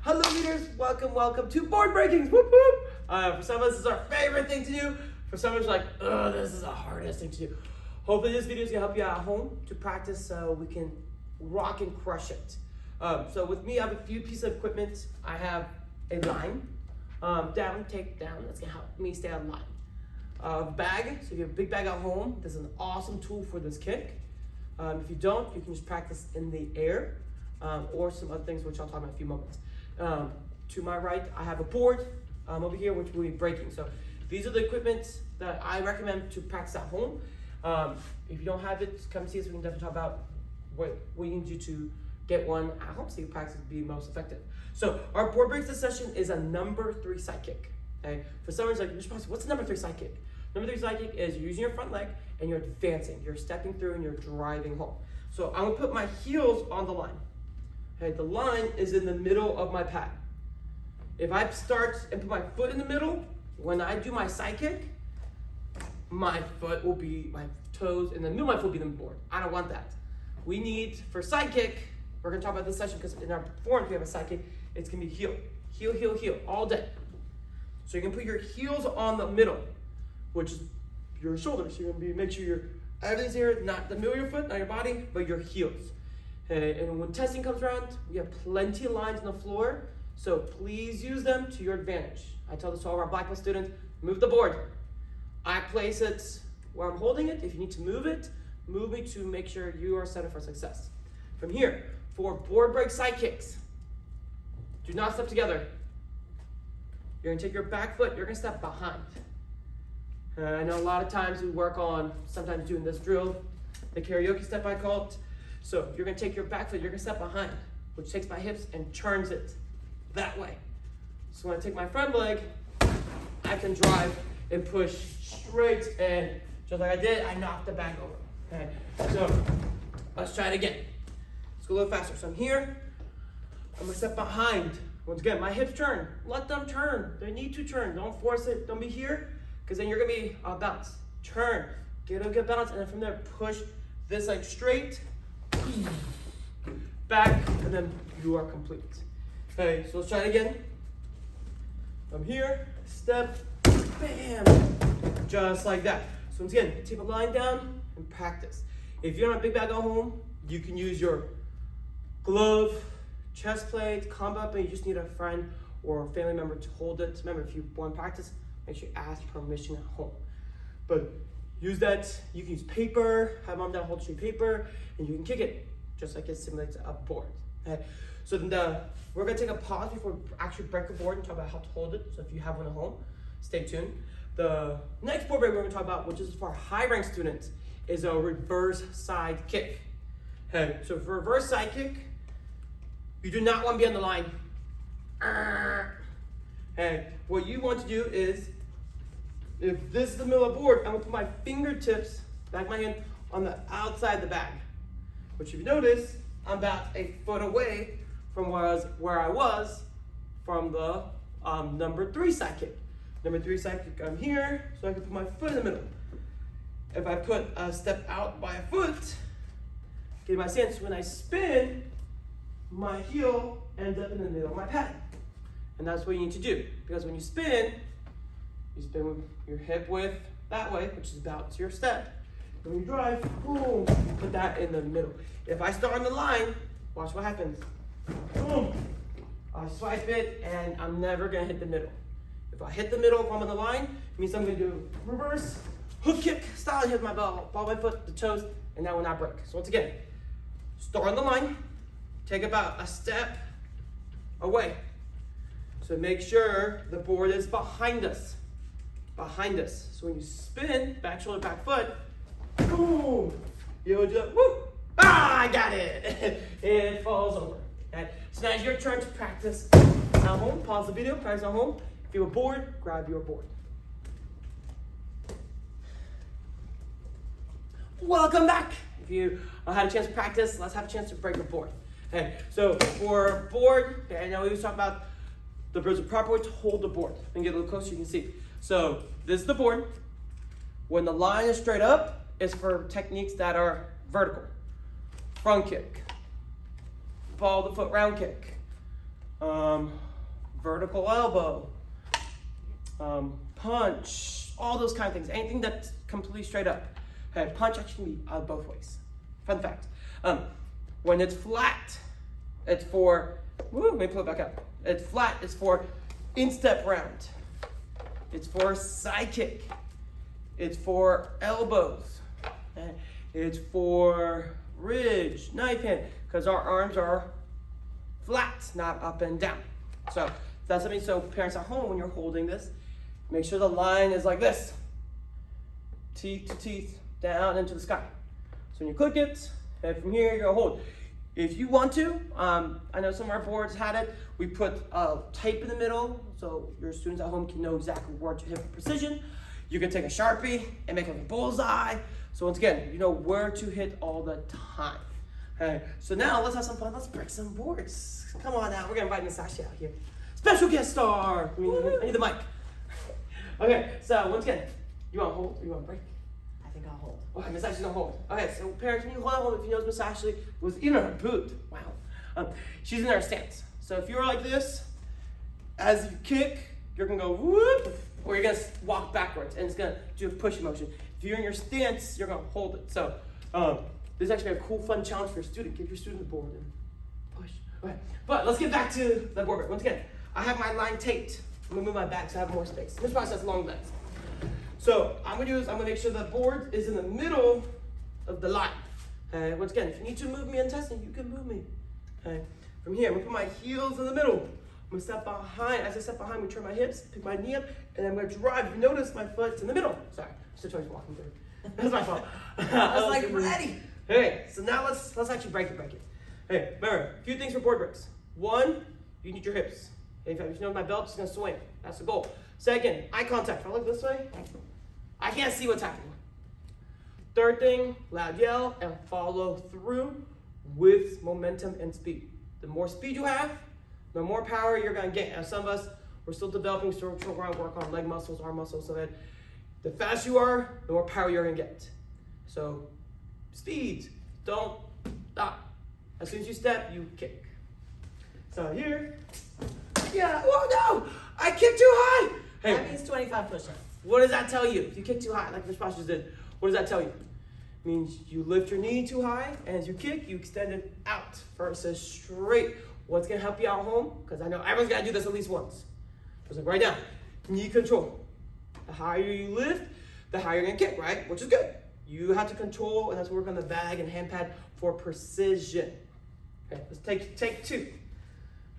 Hello leaders, welcome to board breakings, whoop whoop. For some of us, this is our favorite thing to do. For some of us, like, this is the hardest thing to do. Hopefully this video is gonna help you out at home to practice so we can rock and crush it. So with me, I have a few pieces of equipment. I have a line, down, take down, that's gonna help me stay on line. Bag, so if you have a big bag at home, this is an awesome tool for this kick. If you don't, you can just practice in the air, or some other things which I'll talk about in a few moments. To my right, I have a board over here which will be breaking. So these are the equipment that I recommend to practice at home. If you don't have it, come see us. We can definitely talk about what we need you to get one at home so your practice will be most effective. So our board breaks this session is a number 3 side kick. Okay? For some reason, like, what's the number 3 side kick? Number 3 side kick is you're using your front leg and you're advancing. You're stepping through and you're driving home. So I'm gonna put my heels on the line. Okay, the line is in the middle of my pad. If I start and put my foot in the middle, when I do my side kick, my toes in the middle of my foot will be the board. I don't want that. We need, for side kick, we're gonna talk about this session because in our performance we have a side kick, it's gonna be heel, heel, heel, heel, all day. So you can put your heels on the middle, which is your shoulders. You're gonna make sure everything's here, not the middle of your foot, not your body, but your heels. Okay, and when testing comes around, we have plenty of lines on the floor, so please use them to your advantage. I tell this to all of our black belt students, move the board. I place it where I'm holding it. If you need to move it, move me to make sure you are set up for success. From here, for board break side kicks, do not step together. You're gonna take your back foot, you're gonna step behind. I know a lot of times we work on sometimes doing this drill, the karaoke step I call it. So you're gonna take your back foot, you're gonna step behind, which takes my hips and turns it that way. So when I take my front leg, I can drive and push straight, and just like I did, I knocked the back over. Okay, so let's try it again. Let's go a little faster. So I'm here, I'm gonna step behind. Once again, my hips turn. Let them turn. They need to turn. Don't force it. Don't be here, because then you're gonna be bounce. Turn, get a good bounce, and then from there, push this leg straight, back, and then you are complete. Okay, so let's try it again. I'm here, step, bam, just like that. So once again, take a line down and practice. If you don't have a big bag at home, you can use your glove, chest plate, combo up, and you just need a friend or a family member to hold it. Remember, if you want to practice, make sure you ask permission at home. But use that, you can use paper, have mom, dad hold you paper, and you can kick it, just like it simulates a board. Okay? So then we're gonna take a pause before we actually break a board and talk about how to hold it. So if you have one at home, stay tuned. The next board break we're gonna talk about, which is for high rank students, is a reverse side kick. Okay, so for reverse side kick, you do not want to be on the line. Okay, what you want to do is, if this is the middle of the board, I'm gonna put my fingertips, back of my hand, on the outside of the bag. Which if you notice, I'm about a foot away from where I was from the number 3 side kick. Number 3 side kick, I'm here, so I can put my foot in the middle. If I put a step out by a foot, get my stance, when I spin, my heel ends up in the middle of my pad. And that's what you need to do, because when you spin with your hip width that way, which is about your step. And when you drive, boom, put that in the middle. If I start on the line, watch what happens. Boom, I swipe it, and I'm never gonna hit the middle. If I hit the middle if I'm on the line, it means I'm gonna do reverse hook kick style, hit my ball my foot, the toes, and that will not break. So once again, start on the line, take about a step away. So make sure the board is behind us. Behind us. So when you spin, back shoulder, back foot, boom, you'll just, woo, I got it. It falls over. Okay? So now it's your turn to practice at home. Pause the video, practice at home. If you have a board, grab your board. Welcome back. If you had a chance to practice, let's have a chance to break a board. Okay, so for board, okay, I know we was talking about there's a proper way to hold the board. And get a little closer, you can see. So this is the board. When the line is straight up, it's for techniques that are vertical. Front kick, ball the foot round kick, vertical elbow, punch, all those kind of things. Anything that's completely straight up. Okay, punch actually can be both ways. Fun fact. When it's flat, it's for, let me pull it back up. It's flat, it's for instep round. It's for side kick. It's for elbows. Okay? It's for ridge, knife hand, because our arms are flat, not up and down. So that's something, so parents at home, when you're holding this, make sure the line is like this. Teeth to teeth, down into the sky. So when you click it, and from here, you're gonna hold. If you want to, I know some of our boards had it, we put tape in the middle, so your students at home can know exactly where to hit with precision. You can take a Sharpie and make like a bullseye. So once again, you know where to hit all the time. Okay, so now let's have some fun. Let's break some boards. Come on now, we're gonna invite Miss Ashley out here. Special guest star. I need the mic. Okay, so once again, you want to hold or you want to break? I think I'll hold. Okay, Miss Ashley's gonna hold. Okay, so parents, when you hold, if you know Miss Ashley was in her boot, wow, she's in her stance. So if you're like this, as you kick, you're gonna go whoop, or you're gonna walk backwards, and it's gonna do a push motion. If you're in your stance, you're gonna hold it. So this is actually a cool, fun challenge for your student. Give your student the board and push. Okay, but let's get back to the board. Once again, I have my line taped. I'm gonna move my back so I have more space. This process has long legs. So I'm gonna make sure the board is in the middle of the line. Okay, once again, if you need to move me in testing, you can move me. Okay, from here, I'm gonna put my heels in the middle. I'm gonna step behind. As I step behind, we turn my hips, pick my knee up, and I'm gonna drive. You notice my foot's in the middle. Sorry, just a choice walking through. That's my fault. I was like ready. Okay, so now let's actually break it. Okay, remember, a few things for board breaks. One, you need your hips. Okay, if you know my belt's gonna swing. That's the goal. Second, eye contact. If I look this way, I can't see what's happening. Third thing, loud yell and follow through with momentum and speed. The more speed you have, the more power you're gonna get. And some of us, we're still developing structural groundwork on leg muscles, arm muscles, so that the faster you are, the more power you're gonna get. So, speed, don't stop. As soon as you step, you kick. So here, yeah, oh no, I kicked too high. Hey, That means 25 push-ups. what does that tell you? If you kick too high, like Miss Posh just did, what does that tell you? It means you lift your knee too high, and as you kick, you extend it out versus straight. What's gonna help you out home? Because I know everyone's gotta do this at least once. Just like right now, knee control. The higher you lift, the higher you're gonna kick, right? Which is good. You have to control and let's work on the bag and hand pad for precision. Okay, let's take two.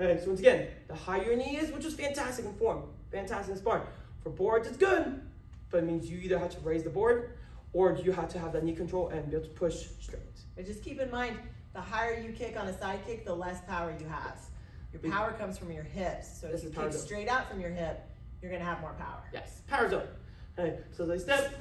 Okay, so once again, the higher your knee is, which is fantastic in form, fantastic in sparring. For boards, it's good, but it means you either have to raise the board or you have to have that knee control and be able to push straight. But just keep in mind, the higher you kick on a side kick, the less power you have. Your power comes from your hips. So if you kick straight out from your hip, you're gonna have more power. Yes, power zone. Okay, so they step,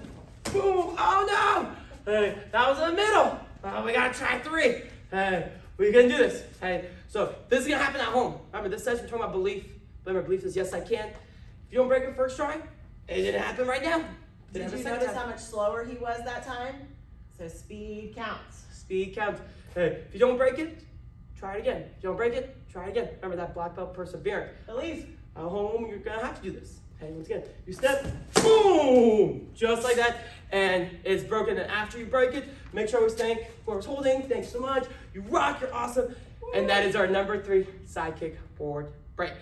boom, oh no! Hey, that was in the middle. We gotta try three. Hey, we can do this. Hey, so this is gonna happen at home. Remember, this session we're talking about belief. Remember, belief is yes, I can. If you don't break it first try, it didn't happen right now. Did you notice how much slower he was that time? So speed counts. Speed counts. Hey, if you don't break it, try it again. If you don't break it, try it again. Remember that black belt perseverance. Belief. At home, you're gonna have to do this. Okay, once again, you step, boom, just like that, and it's broken. And after you break it, make sure we thank whoever's holding. Thanks so much. You rock. You're awesome. And that is our number 3 side kick board break.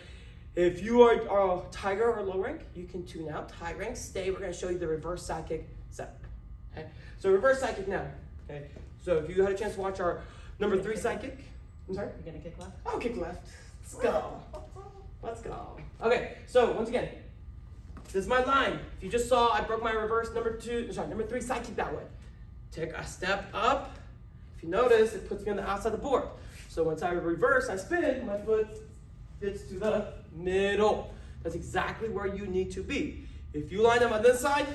If you are a tiger or low rank, you can tune out. High rank, stay. We're gonna show you the reverse side kick setup. Okay, so reverse side kick now. Okay, so if you had a chance to watch our number 3 side kick, I'm sorry. You're gonna kick left? I'll kick left. Let's go. Let's go. Okay, so once again, this is my line. If you just saw, I broke my reverse number 3 side kick that way. Take a step up. If you notice, it puts me on the outside of the board. So once I reverse, I spin, my foot fits to the middle. That's exactly where you need to be. If you line up on this side,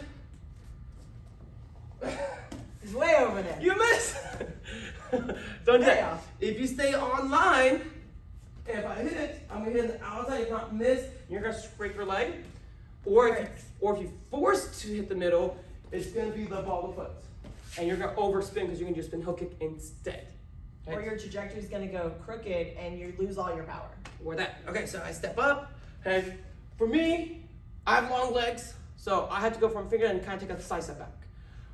He's way over there. you miss. Don't do that. If you stay on line, if I hit it, I'm gonna hit the outside. If not miss, you're gonna scrape your leg. Or if you force to hit the middle, it's gonna be the ball of foot, and you're gonna overspin because you're gonna do a spin hook kick instead. or your trajectory is going to go crooked and you lose all your power. Or that. Okay, so I step up. Okay, for me, I have long legs, so I have to go from finger and kind of take a side step back.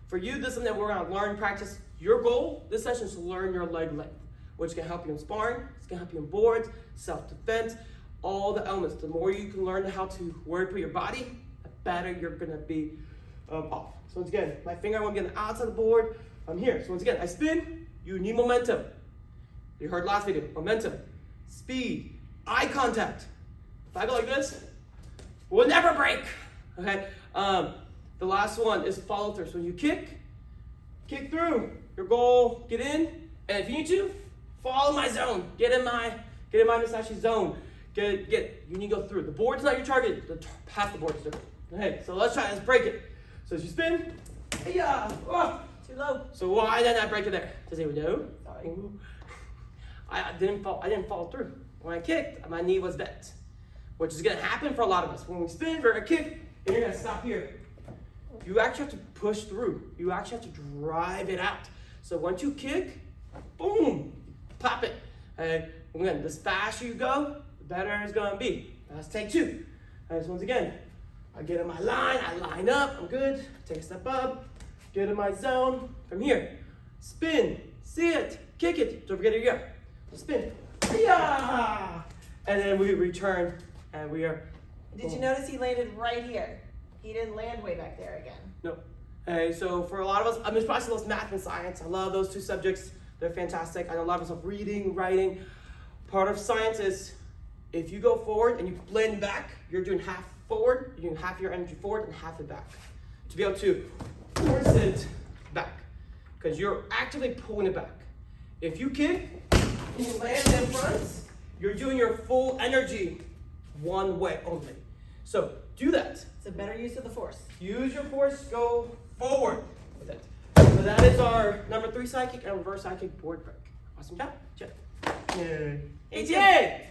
For you, this is something that we're going to learn, practice. Your goal this session is to learn your leg length, which can help you in sparring, it's going to help you in boards, self-defense, all the elements. The more you can learn how to work with your body, the better you're going to be off. So once again, my finger, I want to get outside the board. I'm here. So once again, I spin. You need momentum. You heard last video, momentum, speed, eye contact. If I go like this, we'll never break. Okay. The last one is follow through. So when you kick through. Your goal, get in, and if you need to, follow my zone. Get in my Musashi zone. You need to go through. The board's not your target. Half the board is different. Okay, so let's try. Let's break it. So as you spin, yeah, Too low. So why did I break it there? Does anyone know? Sorry. I didn't follow through. When I kicked, my knee was bent, which is gonna happen for a lot of us. When we spin, we're gonna kick, and you're gonna stop here. You actually have to push through. You actually have to drive it out. So once you kick, boom, pop it. And again, the faster you go, the better it's gonna be. Let's take two. All right, so once again, I get in my line, I line up, I'm good. Take a step up, get in my zone. From here, spin, see it, kick it. Don't forget it again. Spin, yeah. And then we return, and we are. Did you notice he landed right here? He didn't land way back there again. No. Okay, so for a lot of us, I'm just probably those math and science. I love those two subjects. They're fantastic. I know a lot of us love reading, writing. Part of science is if you go forward and you blend back, you're doing half forward, you're doing half your energy forward and half it back. To be able to force it back. Because you're actively pulling it back. If you kick and you land in front, you're doing your full energy one way only. So do that. It's a better use of the force. Use your force, go forward with it. So that is our number 3 side kick and reverse side kick board break. Awesome job. Check. Yay. AJ!